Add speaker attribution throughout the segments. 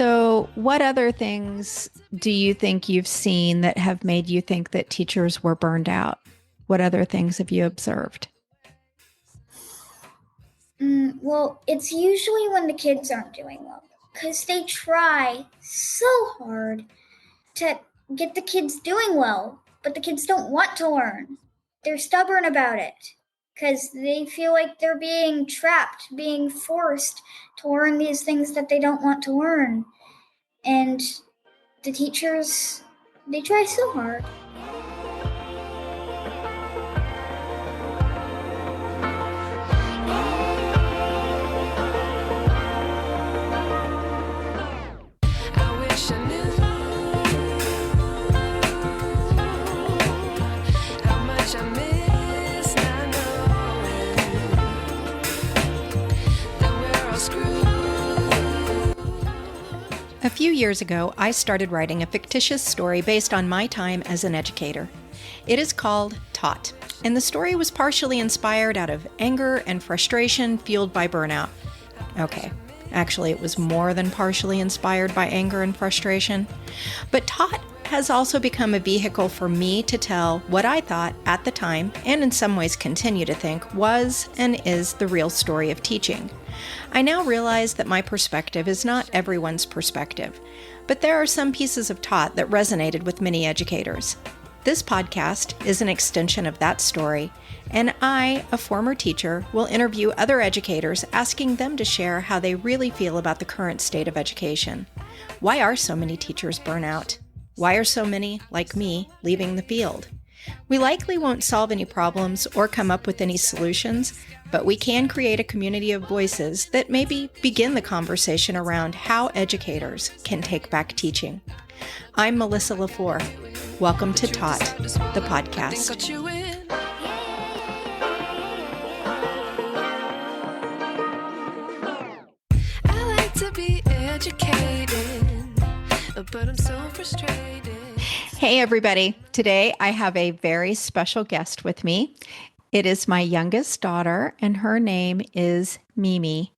Speaker 1: So, what other things do you think you've seen that have made you think that teachers were burned out? What other things have you observed?
Speaker 2: Well, it's usually when the kids aren't doing well because they try so hard to get the kids doing well, but the kids don't want to learn. They're stubborn about it because they feel like they're being trapped, being forced to learn these things that they don't want to learn. And the teachers, they try so hard.
Speaker 3: I wish I knew how much I miss not knowing that we're all screwed.
Speaker 1: A few years ago, I started writing a fictitious story based on my time as an educator. It is called Taught, and the story was partially inspired out of anger and frustration fueled by burnout. Okay, actually, it was more than partially inspired by anger and frustration. But Taught has also become a vehicle for me to tell what I thought at the time, and in some ways continue to think, was and is the real story of teaching. I now realize that my perspective is not everyone's perspective, but there are some pieces of Taught that resonated with many educators. This podcast is an extension of that story, and I, a former teacher, will interview other educators asking them to share how they really feel about the current state of education. Why are so many teachers burn out? Why are so many, like me, leaving the field? We likely won't solve any problems or come up with any solutions, but we can create a community of voices that maybe begin the conversation around how educators can take back teaching. I'm Melissa LaFleur. Welcome to Taught, the podcast.
Speaker 3: Got you in. I like to be educated, but I'm so frustrated.
Speaker 1: Hey, everybody. Today I have a very special guest with me. It is my youngest daughter, and her name is Mimi.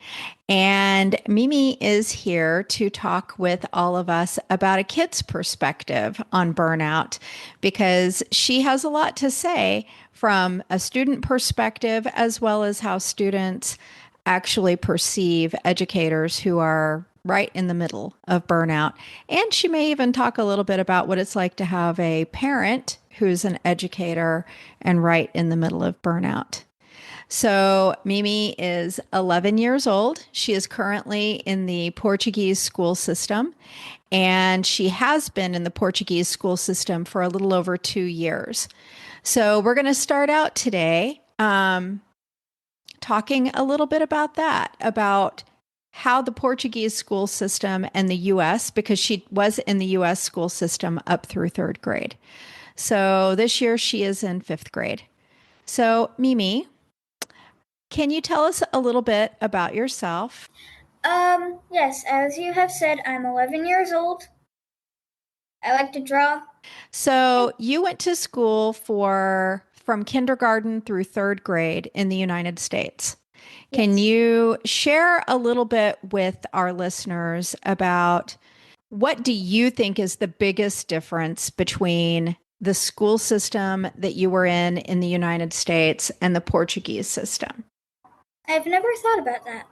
Speaker 1: And Mimi is here to talk with all of us about a kid's perspective on burnout because she has a lot to say from a student perspective as well as how students actually perceive educators who are right in the middle of burnout. And she may even talk a little bit about what it's like to have a parent who's an educator and right in the middle of burnout. So, Mimi is 11 years old. She is currently in the Portuguese school system, and she has been in the Portuguese school system for a little over 2 years. So, we're going to start out today talking a little bit about that, about how the Portuguese school system and the US, because she was in the US school system up through third grade. So this year she is in fifth grade. So, Mimi, can you tell us a little bit about yourself?
Speaker 2: Yes, as you have said, I'm 11 years old. I like to draw.
Speaker 1: So, you went to school from kindergarten through third grade in the United States. Can
Speaker 2: Yes.
Speaker 1: you share a little bit with our listeners about what do you think is the biggest difference between the school system that you were in the United States and the Portuguese system?
Speaker 2: I've never thought about that.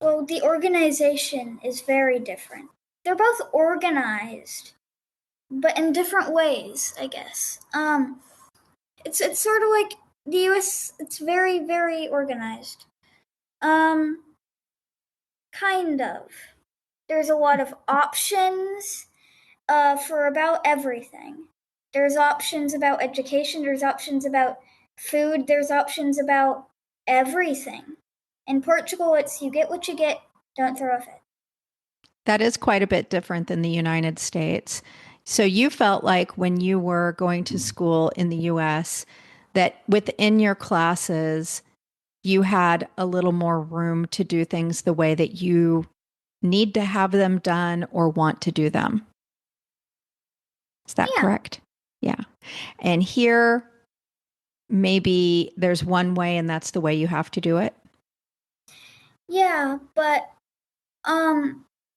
Speaker 2: Well, the organization is very different. They're both organized, but in different ways, I guess. It's sort of like the US, it's very, very organized. Um, kind of. There's a lot of options for about everything. There's options about education, there's options about food, there's options about everything. In Portugal, it's you get what you get, don't throw a fit.
Speaker 1: That is quite a bit different than the United States. So you felt like when you were going to school in the US that within your classes, you had a little more room to do things the way that you need to have them done or want to do them. Is that
Speaker 2: Yeah.
Speaker 1: correct? Yeah. And here, maybe there's one way and that's the way you have to do it.
Speaker 2: Yeah, but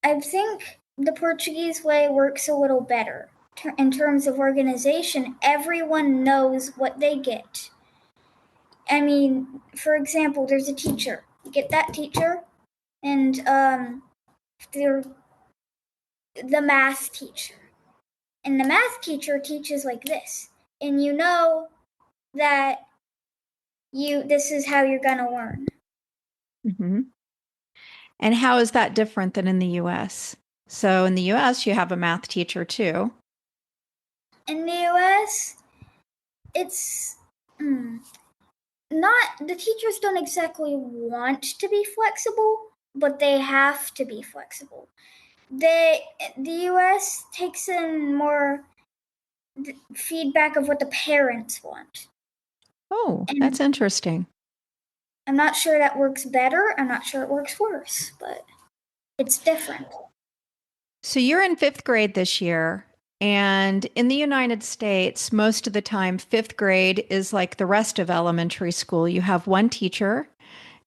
Speaker 2: I think the Portuguese way works a little better. In terms of organization, everyone knows what they get. I mean, for example, there's a teacher. You get that teacher, and they're the math teacher. And the math teacher teaches like this. And you know that this is how you're gonna learn.
Speaker 1: Mm-hmm. And how is that different than in the US? So in the US, you have a math teacher too.
Speaker 2: In the US, it's not, the teachers don't exactly want to be flexible, but they have to be flexible. The US takes in more feedback of what the parents want.
Speaker 1: Oh,
Speaker 2: And
Speaker 1: that's interesting.
Speaker 2: I'm not sure that works better. I'm not sure it works worse, but it's different.
Speaker 1: So you're in fifth grade this year. And in the United States, most of the time, fifth grade is like the rest of elementary school. You have one teacher,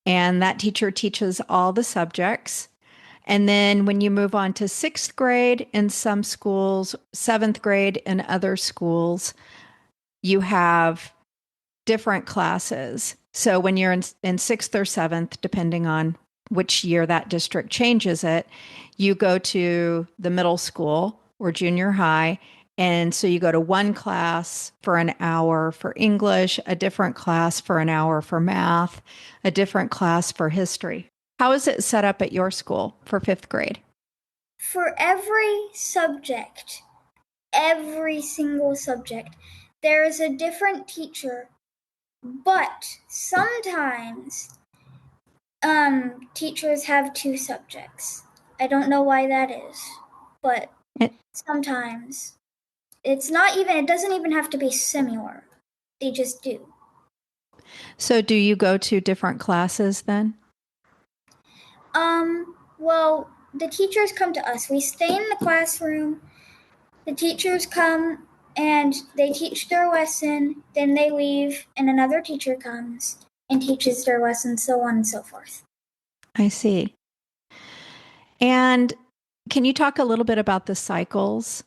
Speaker 1: and that teacher teaches all the subjects. And then when you move on to sixth grade in some schools, seventh grade in other schools, you have different classes. So when you're in sixth or seventh, depending on which year that district changes it, you go to the middle school or junior high. And so you go to one class for an hour for English, a different class for an hour for math, a different class for history. How is it set up at your school for fifth grade?
Speaker 2: For every subject, every single subject, there is a different teacher, but sometimes teachers have two subjects. I don't know why that is, but sometimes it doesn't even have to be similar. They just do.
Speaker 1: So do you go to different classes then?
Speaker 2: Well, the teachers come to us. We stay in the classroom. The teachers come and they teach their lesson, then they leave, and another teacher comes and teaches their lesson, so on and so forth.
Speaker 1: I see. And can you talk a little bit about the cycles?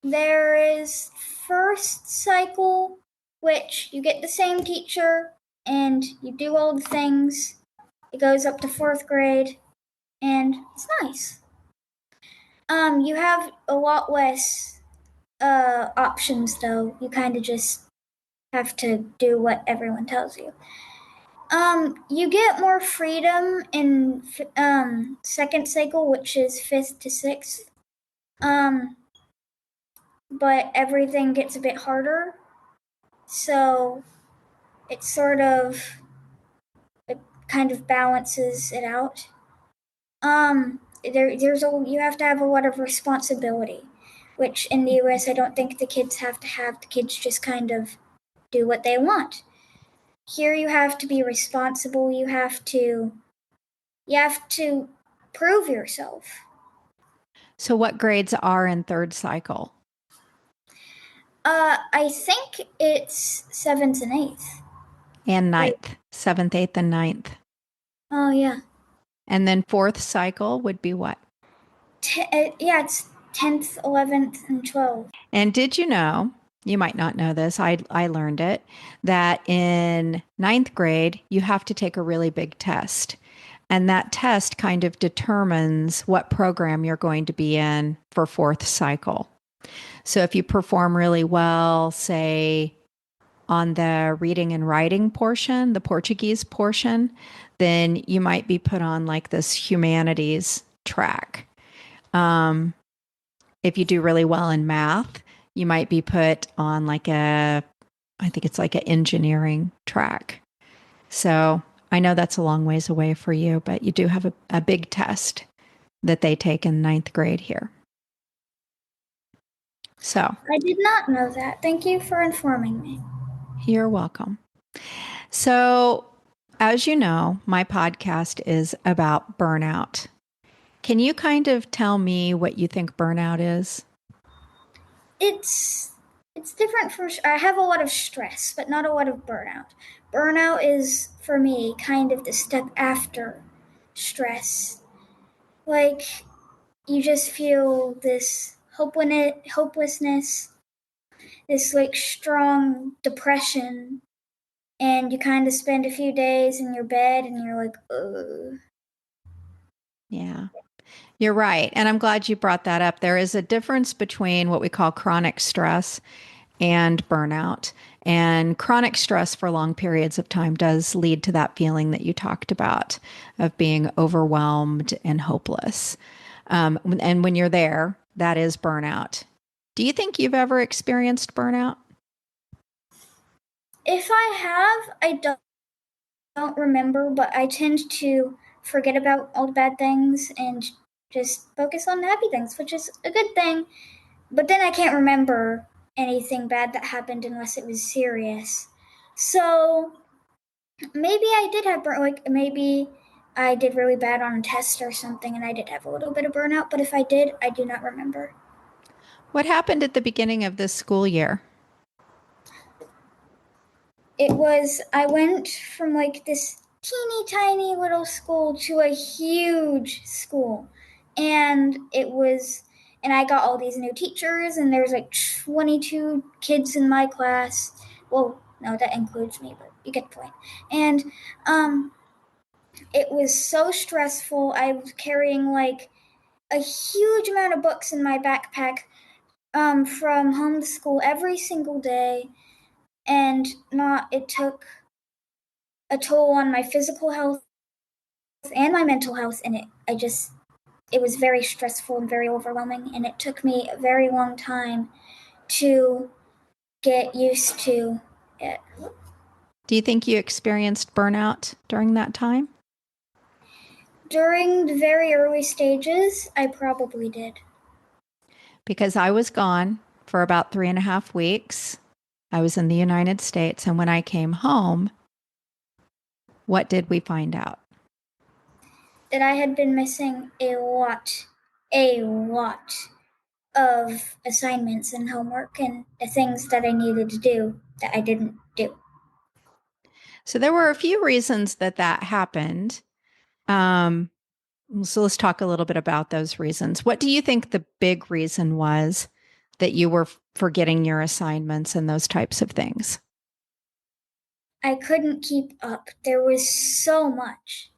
Speaker 2: There is first cycle, which you get the same teacher and you do all the things. It goes up to fourth grade, and it's nice. You have a lot less options, though. You kind of just have to do what everyone tells you. You get more freedom in second cycle, which is fifth to sixth. But everything gets a bit harder, so it kind of balances it out. You have to have a lot of responsibility, which in the US I don't think the kids have to have. The kids just kind of do what they want. Here you have to be responsible. You have to prove yourself.
Speaker 1: So what grades are in third cycle?
Speaker 2: I think it's seventh and eighth.
Speaker 1: And ninth, seventh, eighth, and ninth.
Speaker 2: Oh yeah.
Speaker 1: And then fourth cycle would be what?
Speaker 2: It's 10th, 11th, and 12th.
Speaker 1: And did you know, you might not know this, I learned it, that in ninth grade, you have to take a really big test. And that test kind of determines what program you're going to be in for fourth cycle. So if you perform really well, say on the reading and writing portion, the Portuguese portion, then you might be put on like this humanities track. If you do really well in math, you might be put on I think it's like an engineering track. So I know that's a long ways away for you, but you do have a big test that they take in ninth grade here. So
Speaker 2: I did not know that. Thank you for informing me.
Speaker 1: You're welcome. So, as you know, my podcast is about burnout. Can you kind of tell me what you think burnout is?
Speaker 2: It's different from. I have a lot of stress, but not a lot of burnout. Burnout is for me kind of the step after stress. Like, you just feel this hopelessness, this like strong depression, and you kind of spend a few days in your bed and you're like, ugh.
Speaker 1: Yeah. You're right. And I'm glad you brought that up. There is a difference between what we call chronic stress and burnout. And chronic stress for long periods of time does lead to that feeling that you talked about of being overwhelmed and hopeless. And when you're there, that is burnout. Do you think you've ever experienced burnout?
Speaker 2: If I have, I don't remember, but I tend to forget about all the bad things and just focus on the happy things, which is a good thing. But then I can't remember anything bad that happened unless it was serious. So maybe I did have like maybe I did really bad on a test or something, and I did have a little bit of burnout. But if I did, I do not remember.
Speaker 1: What happened at the beginning of this school year?
Speaker 2: I went from like this teeny tiny little school to a huge school. And and I got all these new teachers, and there's like 22 kids in my class. Well, no, that includes me, but you get the point. And it was so stressful. I was carrying like a huge amount of books in my backpack from home to school every single day. And not it took a toll on my physical health and my mental health, and it was very stressful and very overwhelming, and it took me a very long time to get used to it.
Speaker 1: Do you think you experienced burnout during that time?
Speaker 2: During the very early stages, I probably did.
Speaker 1: Because I was gone for about 3.5 weeks. I was in the United States. And when I came home, what did we find out?
Speaker 2: That I had been missing a lot of assignments and homework and the things that I needed to do that I didn't do.
Speaker 1: So there were a few reasons that that happened. Um, so let's talk a little bit about those reasons. What do you think the big reason was that you were forgetting your assignments and those types of things?
Speaker 2: I couldn't keep up. There was so much.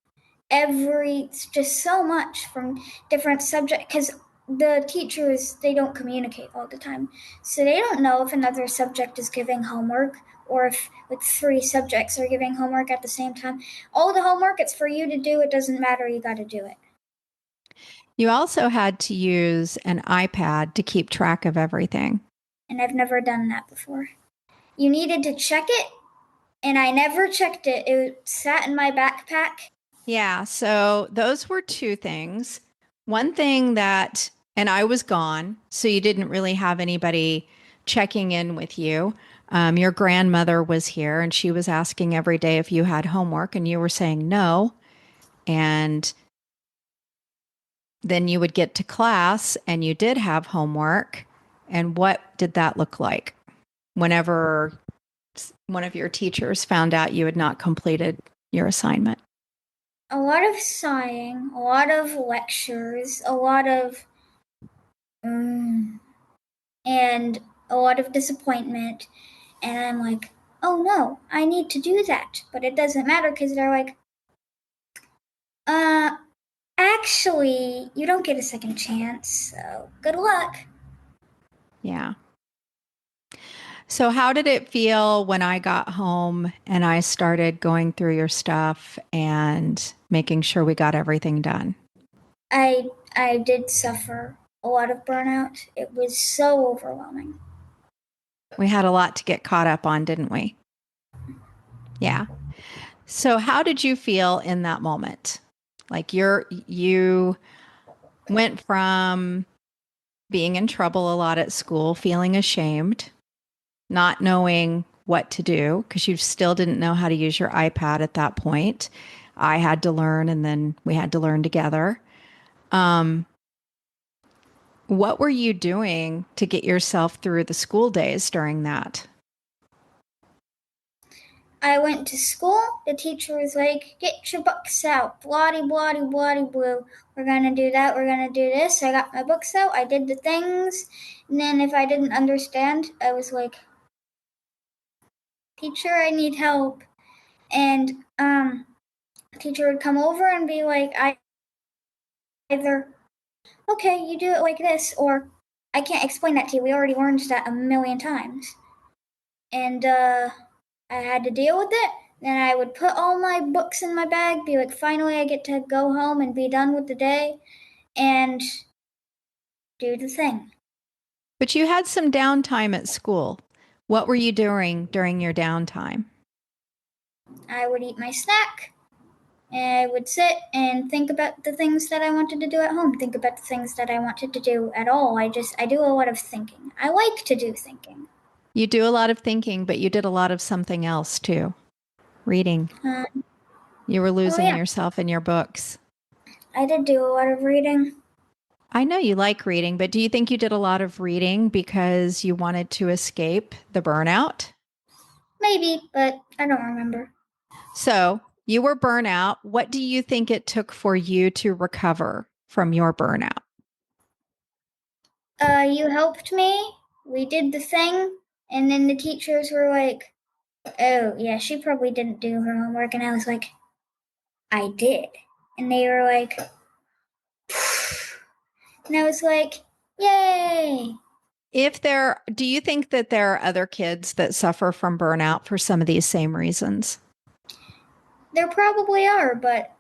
Speaker 2: Just so much from different subjects, because the teachers, they don't communicate all the time, so they don't know if another subject is giving homework or if like 3 subjects are giving homework at the same time. All the homework, it's for you to do. It doesn't matter, you got to do it.
Speaker 1: You also had to use an iPad to keep track of everything.
Speaker 2: And I've never done that before. You needed to check it, and I never checked it. It sat in my backpack.
Speaker 1: Yeah, so those were two things. One thing that, and I was gone, so you didn't really have anybody checking in with you. Your grandmother was here and she was asking every day if you had homework, and you were saying no. And then you would get to class and you did have homework. And what did that look like whenever one of your teachers found out you had not completed your assignment?
Speaker 2: A lot of sighing, a lot of lectures, a lot of and a lot of disappointment. And I'm like, oh no, I need to do that. But it doesn't matter because they're like, uh, actually, you don't get a second chance. So good luck.
Speaker 1: Yeah. So, how did it feel when I got home and I started going through your stuff and making sure we got everything done?
Speaker 2: I did suffer a lot of burnout. It was so overwhelming.
Speaker 1: We had a lot to get caught up on, didn't we? Yeah. So, how did you feel in that moment? Like you went from being in trouble a lot at school, feeling ashamed, not knowing what to do because you still didn't know how to use your iPad at that point. I had to learn, and then we had to learn together. What were you doing to get yourself through the school days during that?
Speaker 2: I went to school. The teacher was like, "Get your books out, bloody, bloody, bloody blue. We're gonna do that. We're gonna do this." I got my books out. I did the things, and then if I didn't understand, I was like, "Teacher, I need help." And the teacher would come over and be like, "I either okay, you do it like this, or I can't explain that to you. We already learned that a million times." And I had to deal with it. Then I would put all my books in my bag, be like, finally, I get to go home and be done with the day and do the thing.
Speaker 1: But you had some downtime at school. What were you doing during your downtime?
Speaker 2: I would eat my snack, and I would sit and think about the things that I wanted to do at home, think about the things that I wanted to do at all. I do a lot of thinking. I like to do thinking.
Speaker 1: You do a lot of thinking, but you did a lot of something else too. Reading. You were
Speaker 2: Oh,
Speaker 1: losing
Speaker 2: yeah,
Speaker 1: yourself in your books.
Speaker 2: I did do a lot of reading.
Speaker 1: I know you like reading, but do you think you did a lot of reading because you wanted to escape the burnout?
Speaker 2: Maybe, but I don't remember.
Speaker 1: So you were burnout. What do you think it took for you to recover from your burnout?
Speaker 2: You helped me. We did the thing, and then the teachers were like, "Oh, yeah, she probably didn't do her homework." And I was like, "I did." And they were like, and I was like, "Yay."
Speaker 1: Do you think that there are other kids that suffer from burnout for some of these same reasons?
Speaker 2: There probably are, but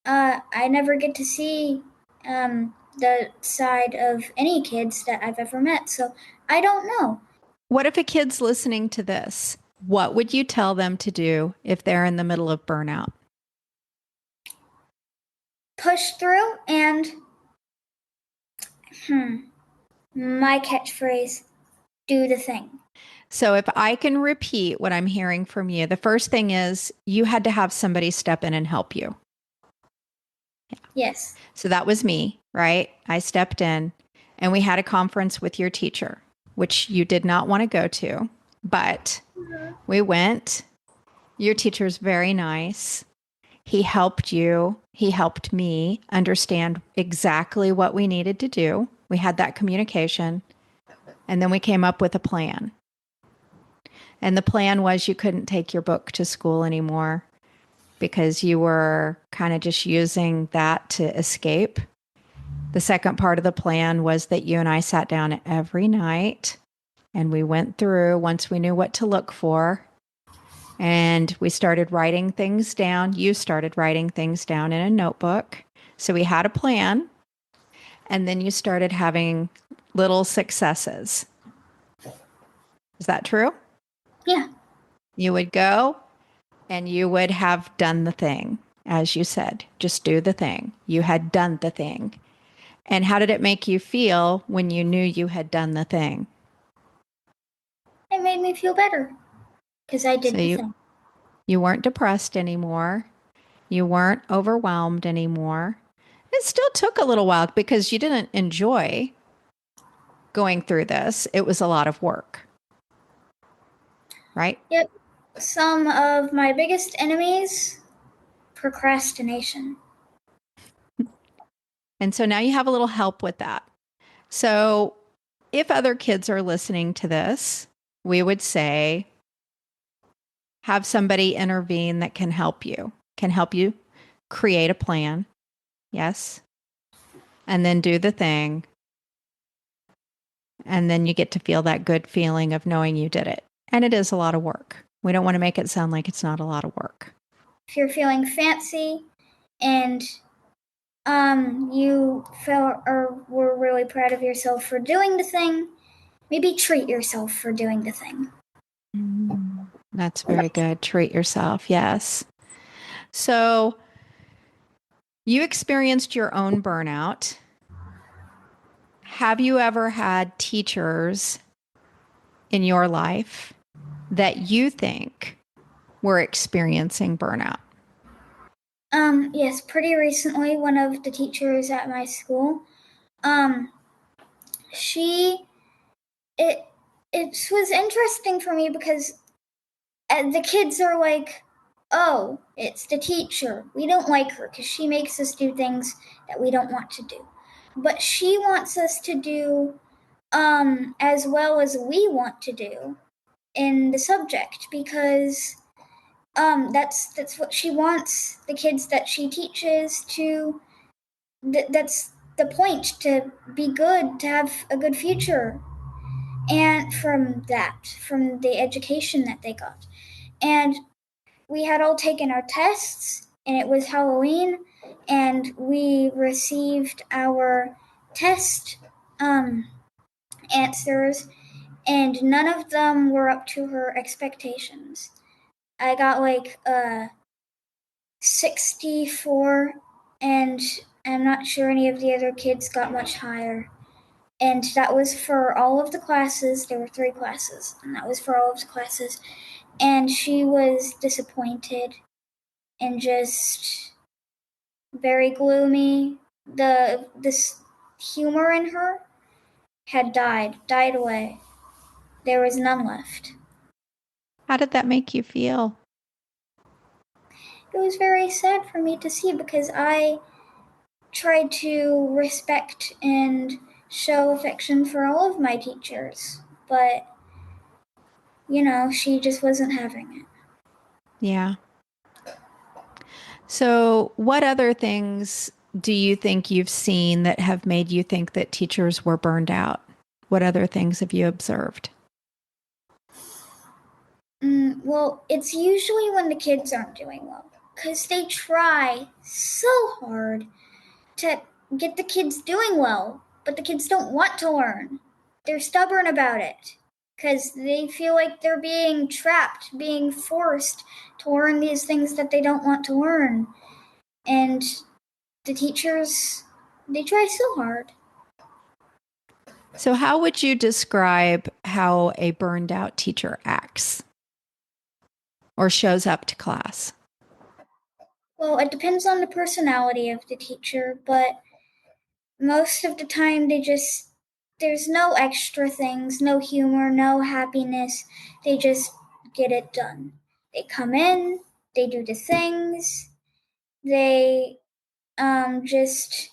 Speaker 2: I never get to see the side of any kids that I've ever met, so I don't know.
Speaker 1: What if a kid's listening to this? What would you tell them to do if they're in the middle of burnout?
Speaker 2: Push through and, my catchphrase, do the thing.
Speaker 1: So if I can repeat what I'm hearing from you, the first thing is you had to have somebody step in and help you.
Speaker 2: Yes.
Speaker 1: So that was me, right? I stepped in and we had a conference with your teacher, which you did not want to go to, but we went. Your teacher's very nice. He helped you. He helped me understand exactly what we needed to do. We had that communication. And then we came up with a plan. And the plan was you couldn't take your book to school anymore because you were kind of just using that to escape. The second part of the plan was that you and I sat down every night and we went through once we knew what to look for. And we started writing things down. You started writing things down in a notebook. So we had a plan. And then you started having little successes. Is that true?
Speaker 2: Yeah.
Speaker 1: You would go and you would have done the thing, as you said, just do the thing. You had done the thing. And how did it make you feel when you knew you had done the thing?
Speaker 2: It made me feel better because I did
Speaker 1: So
Speaker 2: the thing.
Speaker 1: you weren't depressed anymore. You weren't overwhelmed anymore. It still took a little while because you didn't enjoy going through this. It was a lot of work, right?
Speaker 2: Yep. Some of my biggest enemies, procrastination.
Speaker 1: And so now you have a little help with that. So if other kids are listening to this, we would say have somebody intervene that can help you create a plan. Yes. And then do the thing. And then you get to feel that good feeling of knowing you did it. And it is a lot of work. We don't want to make it sound like it's not a lot of work.
Speaker 2: If you're feeling fancy and you felt or were really proud of yourself for doing the thing, maybe treat yourself for doing the thing.
Speaker 1: That's very good. Treat yourself. Yes. So you experienced your own burnout. Have you ever had teachers in your life that you think were experiencing burnout?
Speaker 2: Yes, pretty recently, one of the teachers at my school, she, it was interesting for me because and the kids are like, oh, it's the teacher. We don't like her because she makes us do things that we don't want to do. But she wants us to do as well as we want to do in the subject, because that's what she wants the kids that she teaches to. That's the point, to be good, to have a good future, and from the education that they got. And we had all taken our tests, and it was Halloween, and we received our test answers, and none of them were up to her expectations. I got like 64, and I'm not sure any of the other kids got much higher. And that was for all of the classes. There were 3 classes, and that was for all of the classes. And she was disappointed and just very gloomy. This humor in her had died away. There was none left.
Speaker 1: How did that make you feel?
Speaker 2: It was very sad for me to see, because I tried to respect and show affection for all of my teachers, but she just wasn't having it.
Speaker 1: Yeah. So, what other things do you think you've seen that have made you think that teachers were burned out? What other things have you observed?
Speaker 2: Well, it's usually when the kids aren't doing well, because they try so hard to get the kids doing well, but the kids don't want to learn. They're stubborn about it, because they feel like they're being trapped, being forced to learn these things that they don't want to learn. And the teachers, they try so hard.
Speaker 1: So, how would you describe how a burned out teacher acts or shows up to class?
Speaker 2: Well, it depends on the personality of the teacher, but most of the time there's no extra things, no humor, no happiness. They just get it done. They come in, they do the things, they just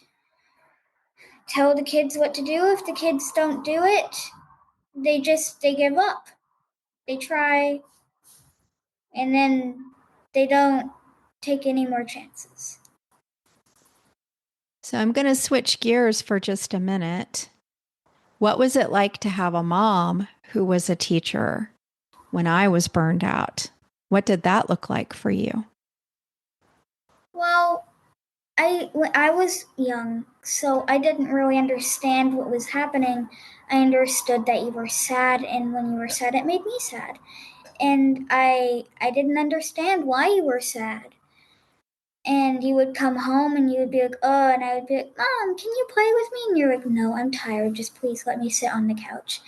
Speaker 2: tell the kids what to do. If the kids don't do it, they give up. They try, and then they don't take any more chances.
Speaker 1: So, I'm going to switch gears for just a minute. What was it like to have a mom who was a teacher when I was burned out? What did that look like for you?
Speaker 2: Well, when I was young, so I didn't really understand what was happening. I understood that you were sad, and when you were sad, it made me sad. And I didn't understand why you were sad. And you would come home and you would be like, oh, and I would be like, Mom, can you play with me? And you're like, no, I'm tired. Just please let me sit on the couch.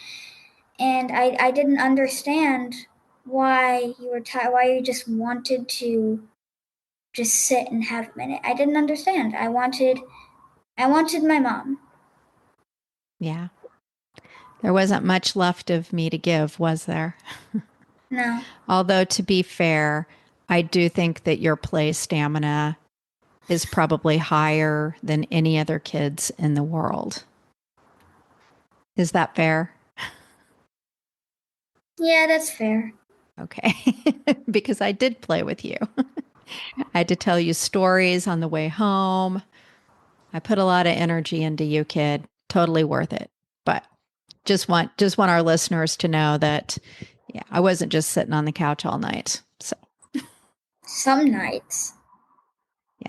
Speaker 2: And I didn't understand why you were tired, why you just wanted to just sit and have a minute. I didn't understand. I wanted my mom.
Speaker 1: Yeah. There wasn't much left of me to give, was there?
Speaker 2: No.
Speaker 1: Although, to be fair, I do think that your play stamina is probably higher than any other kids in the world. Is that fair?
Speaker 2: Yeah, that's fair.
Speaker 1: Okay. Because I did play with you. I had to tell you stories on the way home. I put a lot of energy into you, kid. Totally worth it. But just want our listeners to know that yeah, I wasn't just sitting on the couch all night. So,
Speaker 2: Some nights.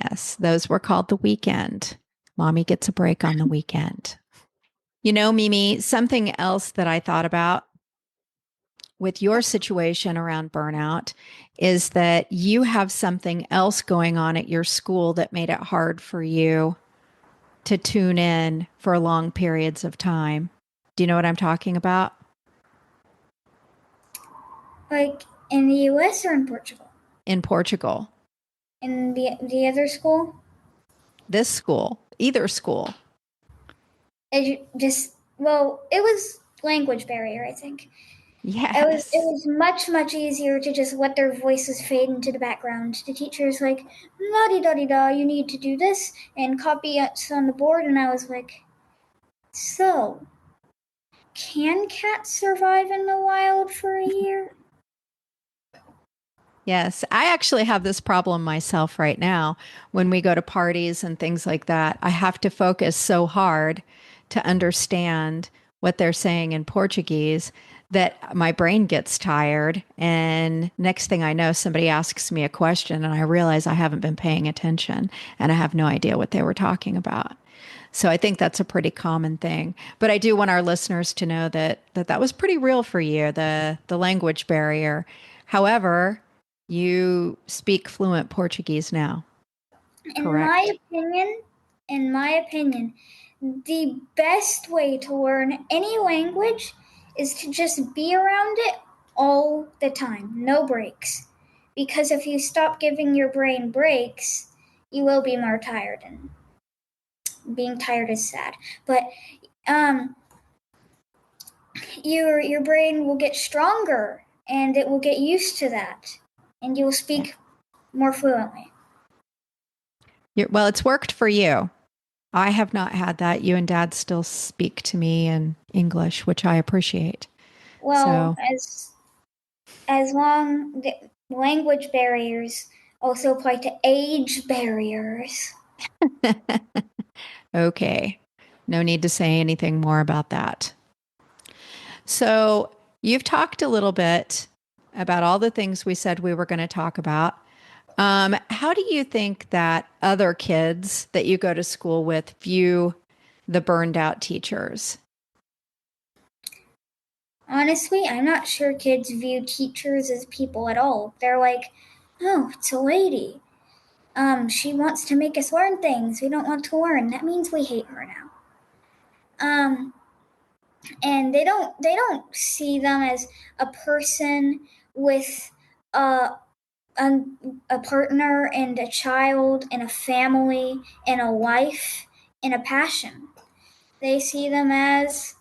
Speaker 1: yes, those were called the weekend. Mommy gets a break on the weekend. You know, Mimi, something else that I thought about with your situation around burnout is that you have something else going on at your school that made it hard for you to tune in for long periods of time. Do you know what I'm talking about?
Speaker 2: Like in the US or in Portugal?
Speaker 1: In Portugal.
Speaker 2: In the other school?
Speaker 1: This school, either school.
Speaker 2: It was language barrier, I think.
Speaker 1: Yes.
Speaker 2: It was much, much easier to just let their voices fade into the background. The teacher's like, la-di-da-di-da, you need to do this, and copy it on the board, and I was like, so, can cats survive in the wild for a year?
Speaker 1: Yes, I actually have this problem myself right now. When we go to parties and things like that, I have to focus so hard to understand what they're saying in Portuguese that my brain gets tired. And next thing I know, somebody asks me a question and I realize I haven't been paying attention and I have no idea what they were talking about. So I think that's a pretty common thing. But I do want our listeners to know that was pretty real for you, the language barrier. However, you speak fluent Portuguese now, correct?
Speaker 2: In my opinion, the best way to learn any language is to just be around it all the time, no breaks. Because if you stop giving your brain breaks, you will be more tired, and being tired is sad. But your brain will get stronger and it will get used to that, and you will speak more fluently.
Speaker 1: Well, it's worked for you. I have not had that. You and Dad still speak to me in English, which I appreciate.
Speaker 2: Well,
Speaker 1: So,
Speaker 2: as long the language barriers also apply to age barriers.
Speaker 1: okay. No need to say anything more about that. So, you've talked a little bit about all the things we said we were going to talk about. How do you think that other kids that you go to school with view the burned out teachers?
Speaker 2: Honestly, I'm not sure kids view teachers as people at all. They're like, oh, it's a lady. She wants to make us learn things we don't want to learn. That means we hate her now. And they don't see them as a person with a partner and a child and a family and a life and a passion. They see them as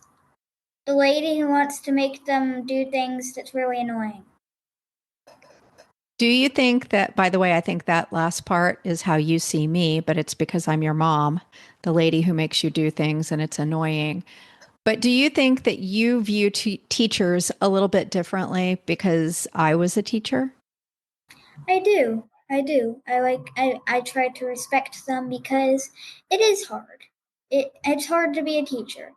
Speaker 2: the lady who wants to make them do things that's really annoying.
Speaker 1: Do you think that, by the way, I think that last part is how you see me, but it's because I'm your mom, the lady who makes you do things and it's annoying. But do you think that you view teachers a little bit differently because I was a teacher?
Speaker 2: I do. I try to respect them because it is hard. It's hard to be a teacher.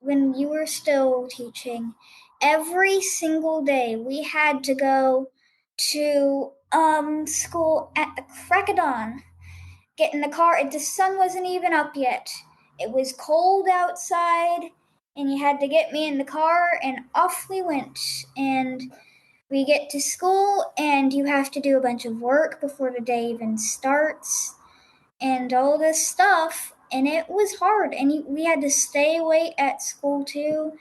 Speaker 2: When you were still teaching, every single day we had to go to school at the crack of dawn, get in the car. The sun wasn't even up yet. It was cold outside, and you had to get me in the car, and off we went. And we get to school, and you have to do a bunch of work before the day even starts, and all this stuff. And it was hard, and we had to stay late at school too,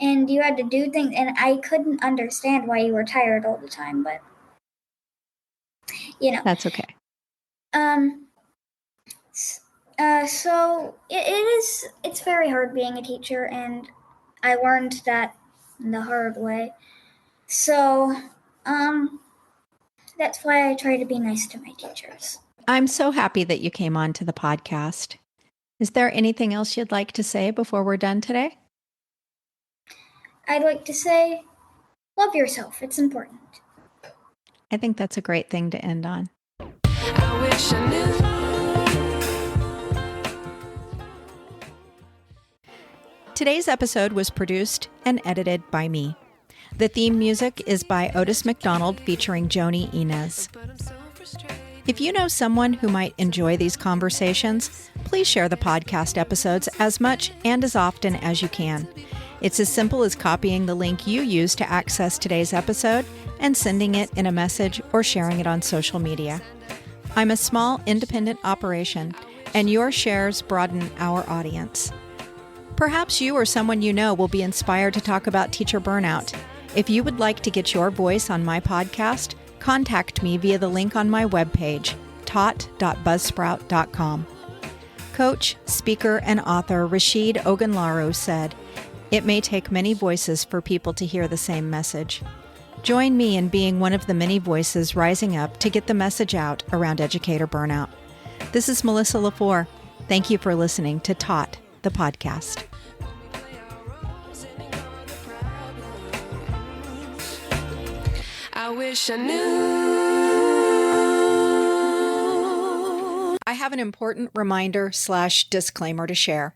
Speaker 2: and you had to do things, and I couldn't understand why you were tired all the time, but
Speaker 1: That's okay.
Speaker 2: So it's very hard being a teacher, and I learned that the hard way. So that's why I try to be nice to my teachers.
Speaker 1: I'm so happy that you came on to the podcast. Is there anything else you'd like to say before we're done today?
Speaker 2: I'd like to say, love yourself. It's important.
Speaker 1: I think that's a great thing to end on.
Speaker 3: I wish I knew.
Speaker 1: Today's episode was produced and edited by me. The theme music is by Otis McDonald featuring Joni Inez.
Speaker 3: But I'm so frustrated.
Speaker 1: If you know someone who might enjoy these conversations, please share the podcast episodes as much and as often as you can. It's as simple as copying the link you use to access today's episode and sending it in a message or sharing it on social media. I'm a small, independent operation, and your shares broaden our audience. Perhaps you or someone you know will be inspired to talk about teacher burnout. If you would like to get your voice on my podcast, contact me via the link on my webpage, taught.buzzsprout.com. Coach, speaker, and author Rashid Ogunlaro said, It may take many voices for people to hear the same message. Join me in being one of the many voices rising up to get the message out around educator burnout. This is Melissa LaFour. Thank you for listening to Taught, the podcast.
Speaker 3: I wish I knew.
Speaker 1: I have an important reminder/disclaimer to share.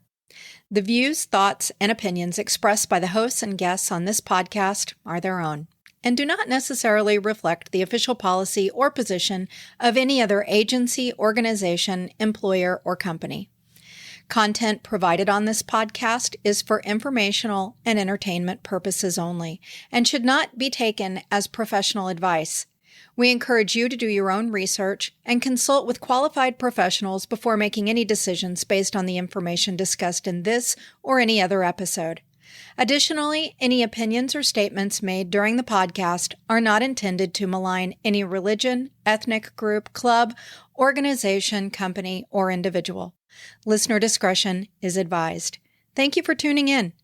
Speaker 1: The views, thoughts, and opinions expressed by the hosts and guests on this podcast are their own and do not necessarily reflect the official policy or position of any other agency, organization, employer, or company. Content provided on this podcast is for informational and entertainment purposes only and should not be taken as professional advice. We encourage you to do your own research and consult with qualified professionals before making any decisions based on the information discussed in this or any other episode. Additionally, any opinions or statements made during the podcast are not intended to malign any religion, ethnic group, club, organization, company, or individual. Listener discretion is advised. Thank you for tuning in.